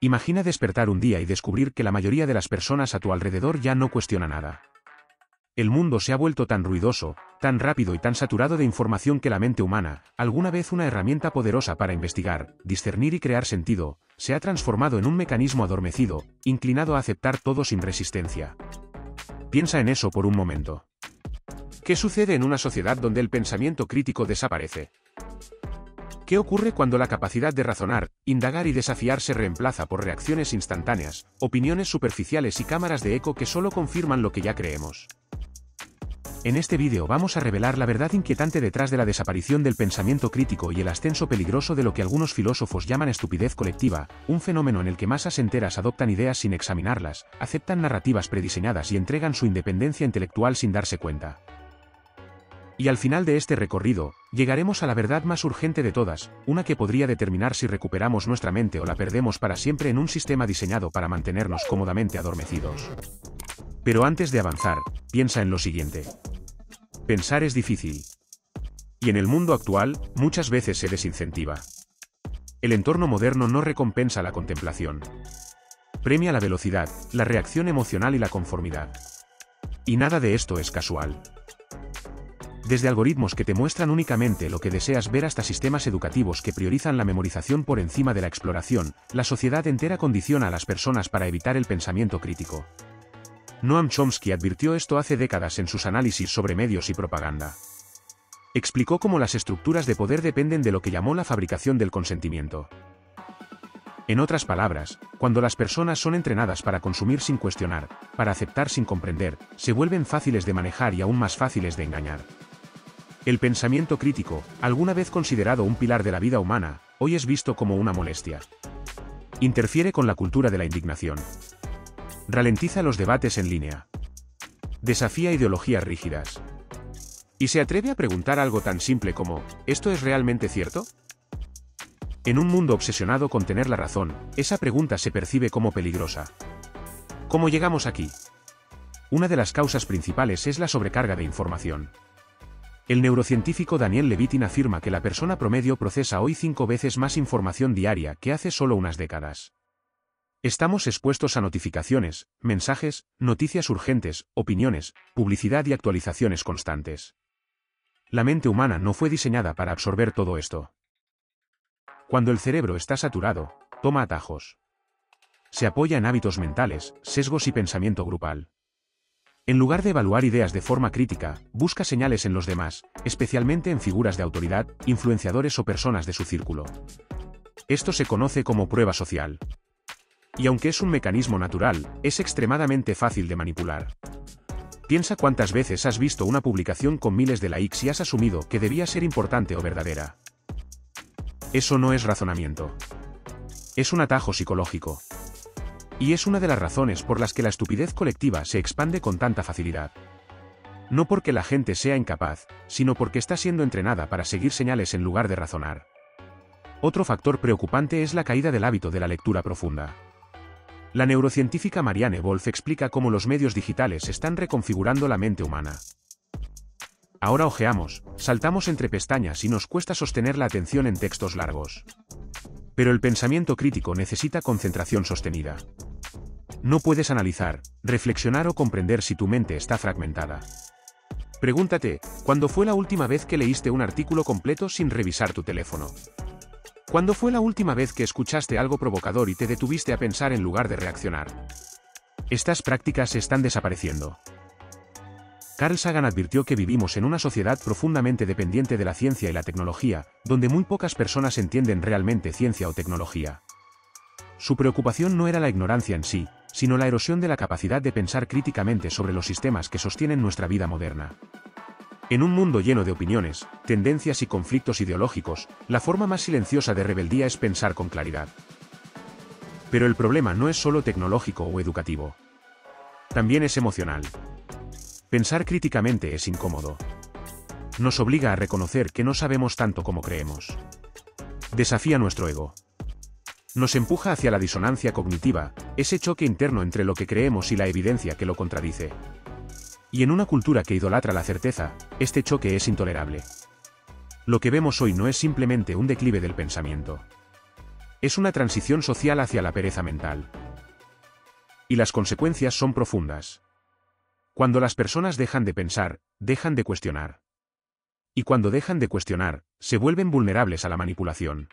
Imagina despertar un día y descubrir que la mayoría de las personas a tu alrededor ya no cuestiona nada. El mundo se ha vuelto tan ruidoso, tan rápido y tan saturado de información que la mente humana, alguna vez una herramienta poderosa para investigar, discernir y crear sentido, se ha transformado en un mecanismo adormecido, inclinado a aceptar todo sin resistencia. Piensa en eso por un momento. ¿Qué sucede en una sociedad donde el pensamiento crítico desaparece? ¿Qué ocurre cuando la capacidad de razonar, indagar y desafiar se reemplaza por reacciones instantáneas, opiniones superficiales y cámaras de eco que solo confirman lo que ya creemos? En este vídeo vamos a revelar la verdad inquietante detrás de la desaparición del pensamiento crítico y el ascenso peligroso de lo que algunos filósofos llaman estupidez colectiva, un fenómeno en el que masas enteras adoptan ideas sin examinarlas, aceptan narrativas prediseñadas y entregan su independencia intelectual sin darse cuenta. Y al final de este recorrido, llegaremos a la verdad más urgente de todas, una que podría determinar si recuperamos nuestra mente o la perdemos para siempre en un sistema diseñado para mantenernos cómodamente adormecidos. Pero antes de avanzar, piensa en lo siguiente. Pensar es difícil. Y en el mundo actual, muchas veces se desincentiva. El entorno moderno no recompensa la contemplación. Premia la velocidad, la reacción emocional y la conformidad. Y nada de esto es casual. Desde algoritmos que te muestran únicamente lo que deseas ver hasta sistemas educativos que priorizan la memorización por encima de la exploración, la sociedad entera condiciona a las personas para evitar el pensamiento crítico. Noam Chomsky advirtió esto hace décadas en sus análisis sobre medios y propaganda. Explicó cómo las estructuras de poder dependen de lo que llamó la fabricación del consentimiento. En otras palabras, cuando las personas son entrenadas para consumir sin cuestionar, para aceptar sin comprender, se vuelven fáciles de manejar y aún más fáciles de engañar. El pensamiento crítico, alguna vez considerado un pilar de la vida humana, hoy es visto como una molestia. Interfiere con la cultura de la indignación. Ralentiza los debates en línea. Desafía ideologías rígidas. ¿Y se atreve a preguntar algo tan simple como, ¿esto es realmente cierto? En un mundo obsesionado con tener la razón, esa pregunta se percibe como peligrosa. ¿Cómo llegamos aquí? Una de las causas principales es la sobrecarga de información. El neurocientífico Daniel Levitin afirma que la persona promedio procesa hoy 5 veces más información diaria que hace solo unas décadas. Estamos expuestos a notificaciones, mensajes, noticias urgentes, opiniones, publicidad y actualizaciones constantes. La mente humana no fue diseñada para absorber todo esto. Cuando el cerebro está saturado, toma atajos. Se apoya en hábitos mentales, sesgos y pensamiento grupal. En lugar de evaluar ideas de forma crítica, busca señales en los demás, especialmente en figuras de autoridad, influenciadores o personas de su círculo. Esto se conoce como prueba social. Y aunque es un mecanismo natural, es extremadamente fácil de manipular. Piensa cuántas veces has visto una publicación con miles de likes y has asumido que debía ser importante o verdadera. Eso no es razonamiento. Es un atajo psicológico. Y es una de las razones por las que la estupidez colectiva se expande con tanta facilidad. No porque la gente sea incapaz, sino porque está siendo entrenada para seguir señales en lugar de razonar. Otro factor preocupante es la caída del hábito de la lectura profunda. La neurocientífica Marianne Wolf explica cómo los medios digitales están reconfigurando la mente humana. Ahora hojeamos, saltamos entre pestañas y nos cuesta sostener la atención en textos largos. Pero el pensamiento crítico necesita concentración sostenida. No puedes analizar, reflexionar o comprender si tu mente está fragmentada. Pregúntate, ¿cuándo fue la última vez que leíste un artículo completo sin revisar tu teléfono? ¿Cuándo fue la última vez que escuchaste algo provocador y te detuviste a pensar en lugar de reaccionar? Estas prácticas están desapareciendo. Carl Sagan advirtió que vivimos en una sociedad profundamente dependiente de la ciencia y la tecnología, donde muy pocas personas entienden realmente ciencia o tecnología. Su preocupación no era la ignorancia en sí, sino la erosión de la capacidad de pensar críticamente sobre los sistemas que sostienen nuestra vida moderna. En un mundo lleno de opiniones, tendencias y conflictos ideológicos, la forma más silenciosa de rebeldía es pensar con claridad. Pero el problema no es solo tecnológico o educativo. También es emocional. Pensar críticamente es incómodo. Nos obliga a reconocer que no sabemos tanto como creemos. Desafía nuestro ego. Nos empuja hacia la disonancia cognitiva, ese choque interno entre lo que creemos y la evidencia que lo contradice. Y en una cultura que idolatra la certeza, este choque es intolerable. Lo que vemos hoy no es simplemente un declive del pensamiento. Es una transición social hacia la pereza mental. Y las consecuencias son profundas. Cuando las personas dejan de pensar, dejan de cuestionar. Y cuando dejan de cuestionar, se vuelven vulnerables a la manipulación.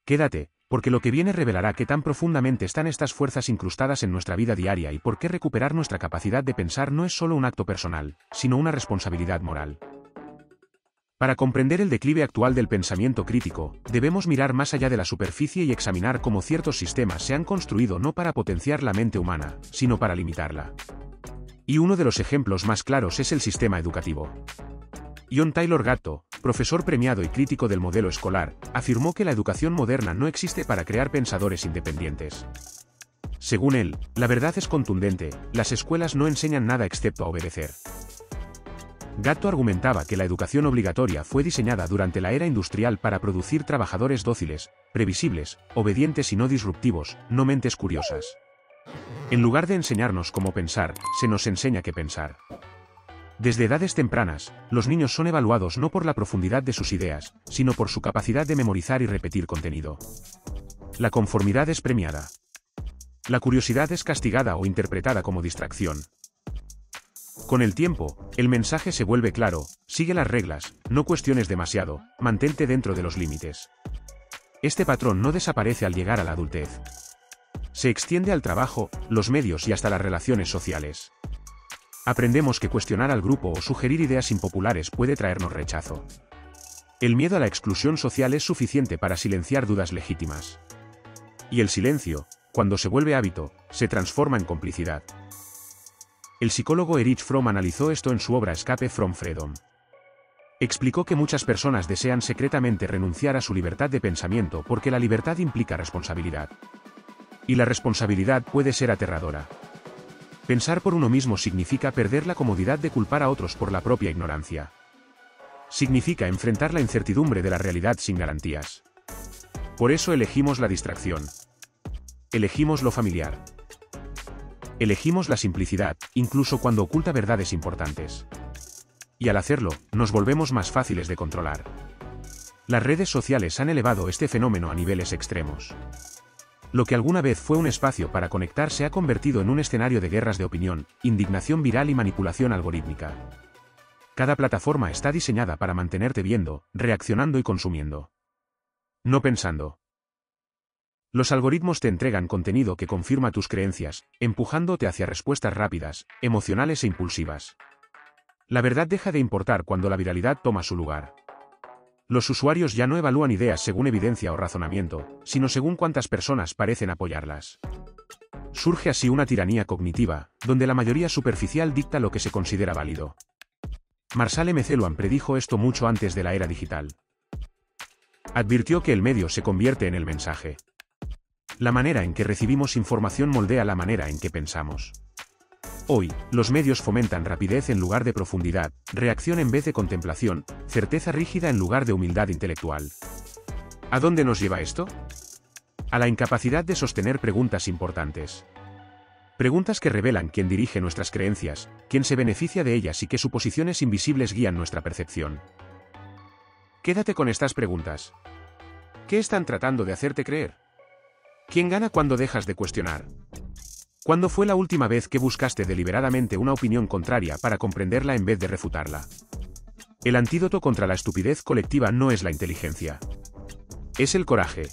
Quédate, porque lo que viene revelará qué tan profundamente están estas fuerzas incrustadas en nuestra vida diaria y por qué recuperar nuestra capacidad de pensar no es solo un acto personal, sino una responsabilidad moral. Para comprender el declive actual del pensamiento crítico, debemos mirar más allá de la superficie y examinar cómo ciertos sistemas se han construido no para potenciar la mente humana, sino para limitarla. Y uno de los ejemplos más claros es el sistema educativo. John Taylor Gatto, profesor premiado y crítico del modelo escolar, afirmó que la educación moderna no existe para crear pensadores independientes. Según él, la verdad es contundente, las escuelas no enseñan nada excepto a obedecer. Gatto argumentaba que la educación obligatoria fue diseñada durante la era industrial para producir trabajadores dóciles, previsibles, obedientes y no disruptivos, no mentes curiosas. En lugar de enseñarnos cómo pensar, se nos enseña qué pensar. Desde edades tempranas, los niños son evaluados no por la profundidad de sus ideas, sino por su capacidad de memorizar y repetir contenido. La conformidad es premiada. La curiosidad es castigada o interpretada como distracción. Con el tiempo, el mensaje se vuelve claro: sigue las reglas, no cuestiones demasiado, mantente dentro de los límites. Este patrón no desaparece al llegar a la adultez. Se extiende al trabajo, los medios y hasta las relaciones sociales. Aprendemos que cuestionar al grupo o sugerir ideas impopulares puede traernos rechazo. El miedo a la exclusión social es suficiente para silenciar dudas legítimas. Y el silencio, cuando se vuelve hábito, se transforma en complicidad. El psicólogo Erich Fromm analizó esto en su obra Escape from Freedom. Explicó que muchas personas desean secretamente renunciar a su libertad de pensamiento porque la libertad implica responsabilidad. Y la responsabilidad puede ser aterradora. Pensar por uno mismo significa perder la comodidad de culpar a otros por la propia ignorancia. Significa enfrentar la incertidumbre de la realidad sin garantías. Por eso elegimos la distracción. Elegimos lo familiar. Elegimos la simplicidad, incluso cuando oculta verdades importantes. Y al hacerlo, nos volvemos más fáciles de controlar. Las redes sociales han elevado este fenómeno a niveles extremos. Lo que alguna vez fue un espacio para conectar se ha convertido en un escenario de guerras de opinión, indignación viral y manipulación algorítmica. Cada plataforma está diseñada para mantenerte viendo, reaccionando y consumiendo. No pensando. Los algoritmos te entregan contenido que confirma tus creencias, empujándote hacia respuestas rápidas, emocionales e impulsivas. La verdad deja de importar cuando la viralidad toma su lugar. Los usuarios ya no evalúan ideas según evidencia o razonamiento, sino según cuántas personas parecen apoyarlas. Surge así una tiranía cognitiva, donde la mayoría superficial dicta lo que se considera válido. Marshall McLuhan predijo esto mucho antes de la era digital. Advirtió que el medio se convierte en el mensaje. La manera en que recibimos información moldea la manera en que pensamos. Hoy, los medios fomentan rapidez en lugar de profundidad, reacción en vez de contemplación, certeza rígida en lugar de humildad intelectual. ¿A dónde nos lleva esto? A la incapacidad de sostener preguntas importantes. Preguntas que revelan quién dirige nuestras creencias, quién se beneficia de ellas y qué suposiciones invisibles guían nuestra percepción. Quédate con estas preguntas. ¿Qué están tratando de hacerte creer? ¿Quién gana cuando dejas de cuestionar? ¿Cuándo fue la última vez que buscaste deliberadamente una opinión contraria para comprenderla en vez de refutarla? El antídoto contra la estupidez colectiva no es la inteligencia. Es el coraje.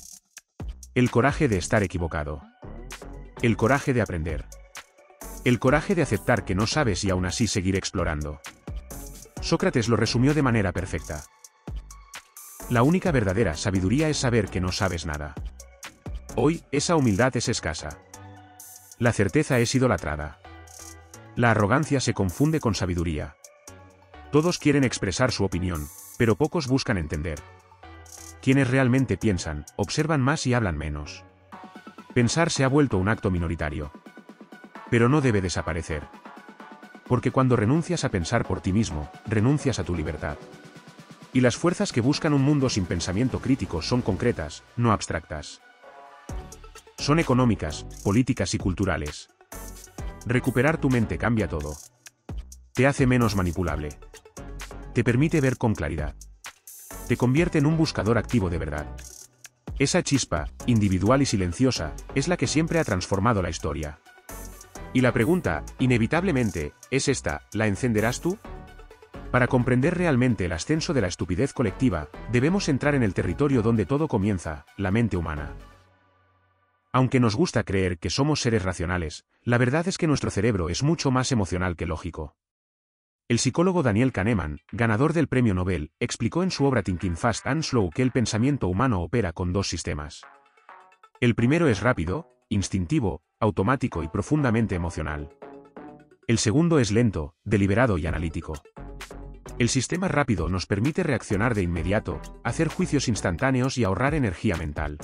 El coraje de estar equivocado. El coraje de aprender. El coraje de aceptar que no sabes y aún así seguir explorando. Sócrates lo resumió de manera perfecta. La única verdadera sabiduría es saber que no sabes nada. Hoy, esa humildad es escasa. La certeza es idolatrada. La arrogancia se confunde con sabiduría. Todos quieren expresar su opinión, pero pocos buscan entender. Quienes realmente piensan, observan más y hablan menos. Pensar se ha vuelto un acto minoritario. Pero no debe desaparecer. Porque cuando renuncias a pensar por ti mismo, renuncias a tu libertad. Y las fuerzas que buscan un mundo sin pensamiento crítico son concretas, no abstractas. Son económicas, políticas y culturales. Recuperar tu mente cambia todo. Te hace menos manipulable. Te permite ver con claridad. Te convierte en un buscador activo de verdad. Esa chispa, individual y silenciosa, es la que siempre ha transformado la historia. Y la pregunta, inevitablemente, es esta: ¿la encenderás tú? Para comprender realmente el ascenso de la estupidez colectiva, debemos entrar en el territorio donde todo comienza, la mente humana. Aunque nos gusta creer que somos seres racionales, la verdad es que nuestro cerebro es mucho más emocional que lógico. El psicólogo Daniel Kahneman, ganador del Premio Nobel, explicó en su obra Thinking Fast and Slow que el pensamiento humano opera con dos sistemas. El primero es rápido, instintivo, automático y profundamente emocional. El segundo es lento, deliberado y analítico. El sistema rápido nos permite reaccionar de inmediato, hacer juicios instantáneos y ahorrar energía mental.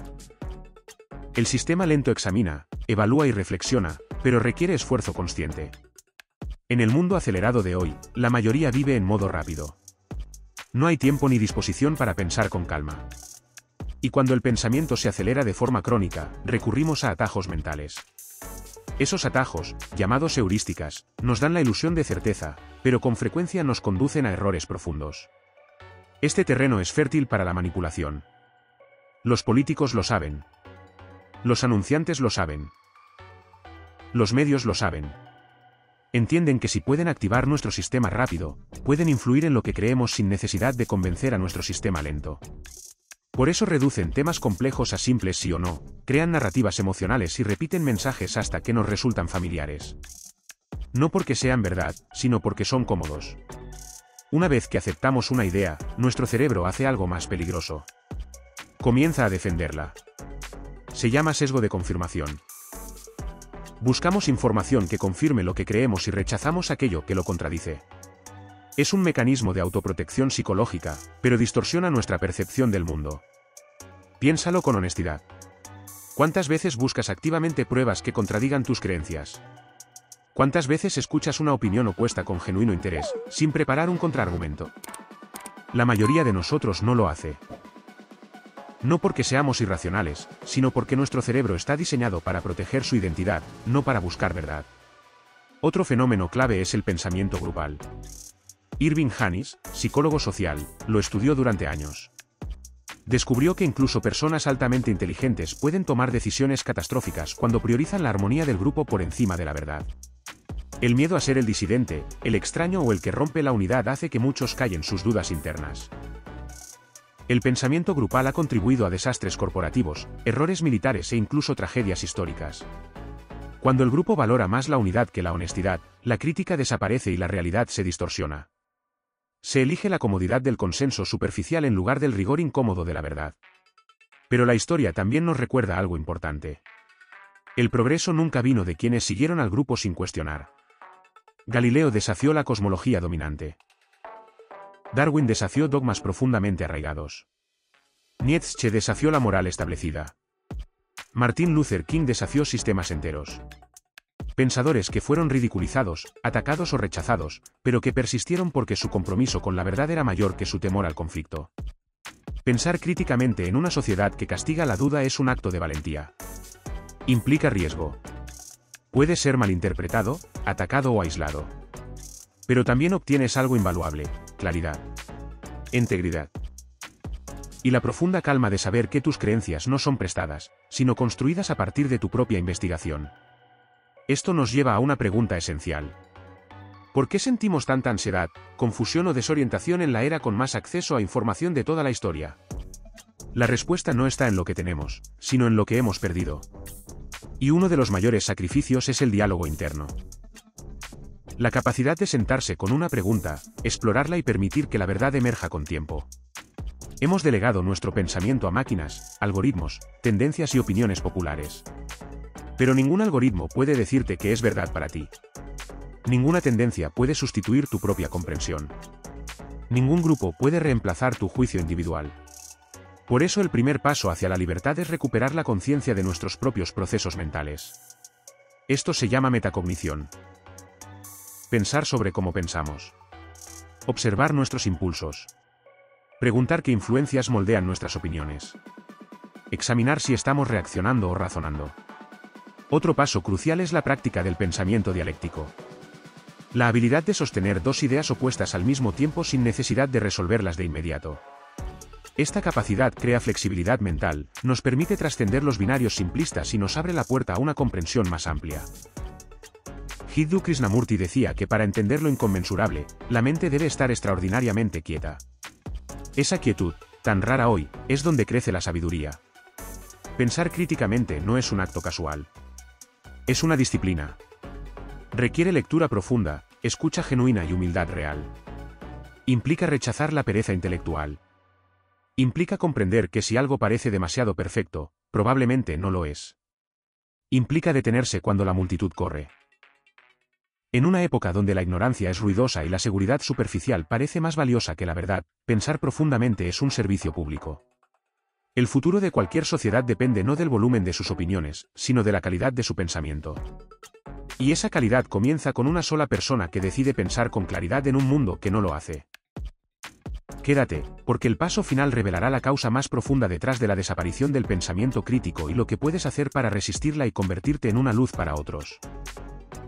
El sistema lento examina, evalúa y reflexiona, pero requiere esfuerzo consciente. En el mundo acelerado de hoy, la mayoría vive en modo rápido. No hay tiempo ni disposición para pensar con calma. Y cuando el pensamiento se acelera de forma crónica, recurrimos a atajos mentales. Esos atajos, llamados heurísticas, nos dan la ilusión de certeza, pero con frecuencia nos conducen a errores profundos. Este terreno es fértil para la manipulación. Los políticos lo saben. Los anunciantes lo saben. Los medios lo saben. Entienden que si pueden activar nuestro sistema rápido, pueden influir en lo que creemos sin necesidad de convencer a nuestro sistema lento. Por eso reducen temas complejos a simples sí o no, crean narrativas emocionales y repiten mensajes hasta que nos resultan familiares. No porque sean verdad, sino porque son cómodos. Una vez que aceptamos una idea, nuestro cerebro hace algo más peligroso. Comienza a defenderla. Se llama sesgo de confirmación. Buscamos información que confirme lo que creemos y rechazamos aquello que lo contradice. Es un mecanismo de autoprotección psicológica, pero distorsiona nuestra percepción del mundo. Piénsalo con honestidad. ¿Cuántas veces buscas activamente pruebas que contradigan tus creencias? ¿Cuántas veces escuchas una opinión opuesta con genuino interés, sin preparar un contraargumento? La mayoría de nosotros no lo hace. No porque seamos irracionales, sino porque nuestro cerebro está diseñado para proteger su identidad, no para buscar verdad. Otro fenómeno clave es el pensamiento grupal. Irving Janis, psicólogo social, lo estudió durante años. Descubrió que incluso personas altamente inteligentes pueden tomar decisiones catastróficas cuando priorizan la armonía del grupo por encima de la verdad. El miedo a ser el disidente, el extraño o el que rompe la unidad hace que muchos callen sus dudas internas. El pensamiento grupal ha contribuido a desastres corporativos, errores militares e incluso tragedias históricas. Cuando el grupo valora más la unidad que la honestidad, la crítica desaparece y la realidad se distorsiona. Se elige la comodidad del consenso superficial en lugar del rigor incómodo de la verdad. Pero la historia también nos recuerda algo importante. El progreso nunca vino de quienes siguieron al grupo sin cuestionar. Galileo desafió la cosmología dominante. Darwin desafió dogmas profundamente arraigados. Nietzsche desafió la moral establecida. Martin Luther King desafió sistemas enteros. Pensadores que fueron ridiculizados, atacados o rechazados, pero que persistieron porque su compromiso con la verdad era mayor que su temor al conflicto. Pensar críticamente en una sociedad que castiga la duda es un acto de valentía. Implica riesgo. Puede ser malinterpretado, atacado o aislado. Pero también obtienes algo invaluable: claridad, integridad y la profunda calma de saber que tus creencias no son prestadas, sino construidas a partir de tu propia investigación. Esto nos lleva a una pregunta esencial. ¿Por qué sentimos tanta ansiedad, confusión o desorientación en la era con más acceso a información de toda la historia? La respuesta no está en lo que tenemos, sino en lo que hemos perdido. Y uno de los mayores sacrificios es el diálogo interno. La capacidad de sentarse con una pregunta, explorarla y permitir que la verdad emerja con tiempo. Hemos delegado nuestro pensamiento a máquinas, algoritmos, tendencias y opiniones populares. Pero ningún algoritmo puede decirte que es verdad para ti. Ninguna tendencia puede sustituir tu propia comprensión. Ningún grupo puede reemplazar tu juicio individual. Por eso el primer paso hacia la libertad es recuperar la conciencia de nuestros propios procesos mentales. Esto se llama metacognición. Pensar sobre cómo pensamos. Observar nuestros impulsos. Preguntar qué influencias moldean nuestras opiniones. Examinar si estamos reaccionando o razonando. Otro paso crucial es la práctica del pensamiento dialéctico. La habilidad de sostener dos ideas opuestas al mismo tiempo sin necesidad de resolverlas de inmediato. Esta capacidad crea flexibilidad mental, nos permite trascender los binarios simplistas y nos abre la puerta a una comprensión más amplia. Jiddu Krishnamurti decía que para entender lo inconmensurable, la mente debe estar extraordinariamente quieta. Esa quietud, tan rara hoy, es donde crece la sabiduría. Pensar críticamente no es un acto casual. Es una disciplina. Requiere lectura profunda, escucha genuina y humildad real. Implica rechazar la pereza intelectual. Implica comprender que si algo parece demasiado perfecto, probablemente no lo es. Implica detenerse cuando la multitud corre. En una época donde la ignorancia es ruidosa y la seguridad superficial parece más valiosa que la verdad, pensar profundamente es un servicio público. El futuro de cualquier sociedad depende no del volumen de sus opiniones, sino de la calidad de su pensamiento. Y esa calidad comienza con una sola persona que decide pensar con claridad en un mundo que no lo hace. Quédate, porque el paso final revelará la causa más profunda detrás de la desaparición del pensamiento crítico y lo que puedes hacer para resistirla y convertirte en una luz para otros.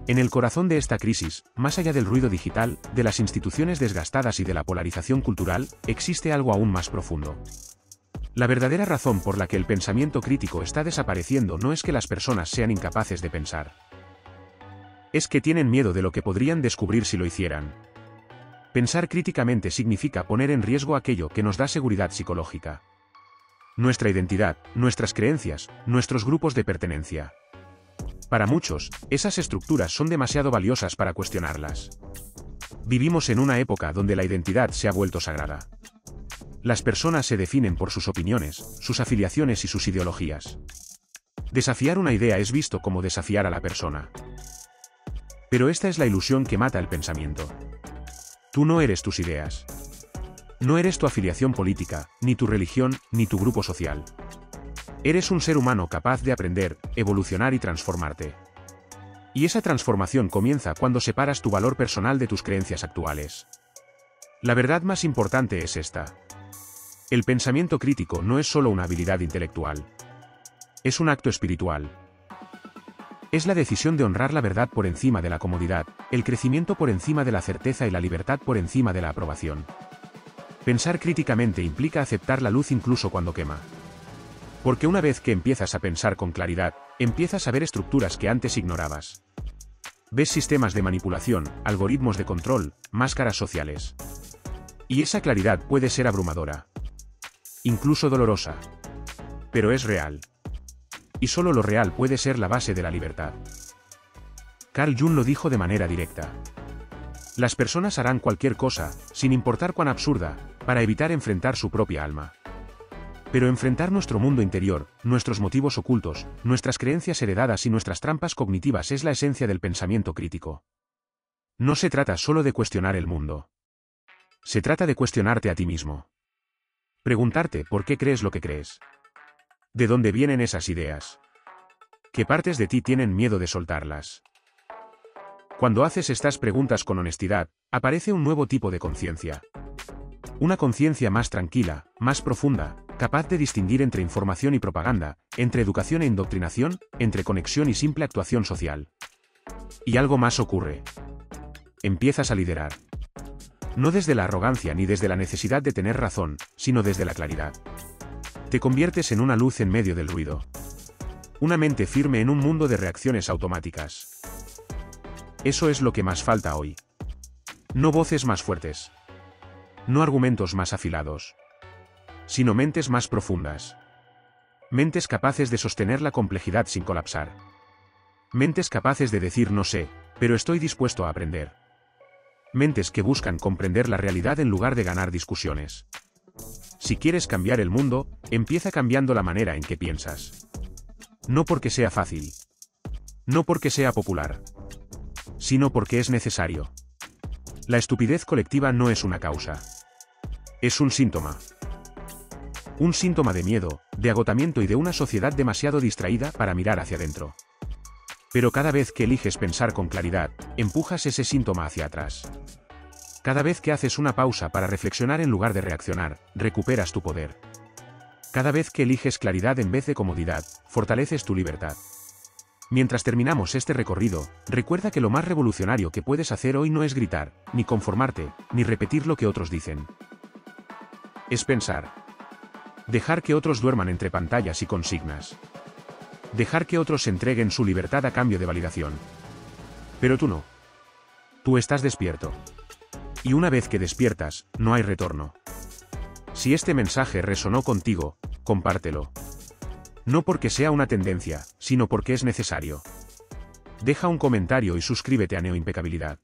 En el corazón de esta crisis, más allá del ruido digital, de las instituciones desgastadas y de la polarización cultural, existe algo aún más profundo. La verdadera razón por la que el pensamiento crítico está desapareciendo no es que las personas sean incapaces de pensar. Es que tienen miedo de lo que podrían descubrir si lo hicieran. Pensar críticamente significa poner en riesgo aquello que nos da seguridad psicológica. Nuestra identidad, nuestras creencias, nuestros grupos de pertenencia. Para muchos, esas estructuras son demasiado valiosas para cuestionarlas. Vivimos en una época donde la identidad se ha vuelto sagrada. Las personas se definen por sus opiniones, sus afiliaciones y sus ideologías. Desafiar una idea es visto como desafiar a la persona. Pero esta es la ilusión que mata el pensamiento. Tú no eres tus ideas. No eres tu afiliación política, ni tu religión, ni tu grupo social. Eres un ser humano capaz de aprender, evolucionar y transformarte. Y esa transformación comienza cuando separas tu valor personal de tus creencias actuales. La verdad más importante es esta. El pensamiento crítico no es solo una habilidad intelectual. Es un acto espiritual. Es la decisión de honrar la verdad por encima de la comodidad, el crecimiento por encima de la certeza y la libertad por encima de la aprobación. Pensar críticamente implica aceptar la luz incluso cuando quema. Porque una vez que empiezas a pensar con claridad, empiezas a ver estructuras que antes ignorabas. Ves sistemas de manipulación, algoritmos de control, máscaras sociales. Y esa claridad puede ser abrumadora. Incluso dolorosa. Pero es real. Y solo lo real puede ser la base de la libertad. Carl Jung lo dijo de manera directa. Las personas harán cualquier cosa, sin importar cuán absurda, para evitar enfrentar su propia alma. Pero enfrentar nuestro mundo interior, nuestros motivos ocultos, nuestras creencias heredadas y nuestras trampas cognitivas es la esencia del pensamiento crítico. No se trata solo de cuestionar el mundo. Se trata de cuestionarte a ti mismo. Preguntarte por qué crees lo que crees. ¿De dónde vienen esas ideas? ¿Qué partes de ti tienen miedo de soltarlas? Cuando haces estas preguntas con honestidad, aparece un nuevo tipo de conciencia. Una conciencia más tranquila, más profunda, capaz de distinguir entre información y propaganda, entre educación e indoctrinación, entre conexión y simple actuación social. Y algo más ocurre. Empiezas a liderar. No desde la arrogancia ni desde la necesidad de tener razón, sino desde la claridad. Te conviertes en una luz en medio del ruido. Una mente firme en un mundo de reacciones automáticas. Eso es lo que más falta hoy. No voces más fuertes. No argumentos más afilados. Sino mentes más profundas. Mentes capaces de sostener la complejidad sin colapsar. Mentes capaces de decir no sé, pero estoy dispuesto a aprender. Mentes que buscan comprender la realidad en lugar de ganar discusiones. Si quieres cambiar el mundo, empieza cambiando la manera en que piensas. No porque sea fácil. No porque sea popular. Sino porque es necesario. La estupidez colectiva no es una causa. Es un síntoma. Un síntoma de miedo, de agotamiento y de una sociedad demasiado distraída para mirar hacia adentro. Pero cada vez que eliges pensar con claridad, empujas ese síntoma hacia atrás. Cada vez que haces una pausa para reflexionar en lugar de reaccionar, recuperas tu poder. Cada vez que eliges claridad en vez de comodidad, fortaleces tu libertad. Mientras terminamos este recorrido, recuerda que lo más revolucionario que puedes hacer hoy no es gritar, ni conformarte, ni repetir lo que otros dicen. Es pensar. Dejar que otros duerman entre pantallas y consignas. Dejar que otros entreguen su libertad a cambio de validación. Pero tú no. Tú estás despierto. Y una vez que despiertas, no hay retorno. Si este mensaje resonó contigo, compártelo. No porque sea una tendencia, sino porque es necesario. Deja un comentario y suscríbete a Neoimpecabilidad.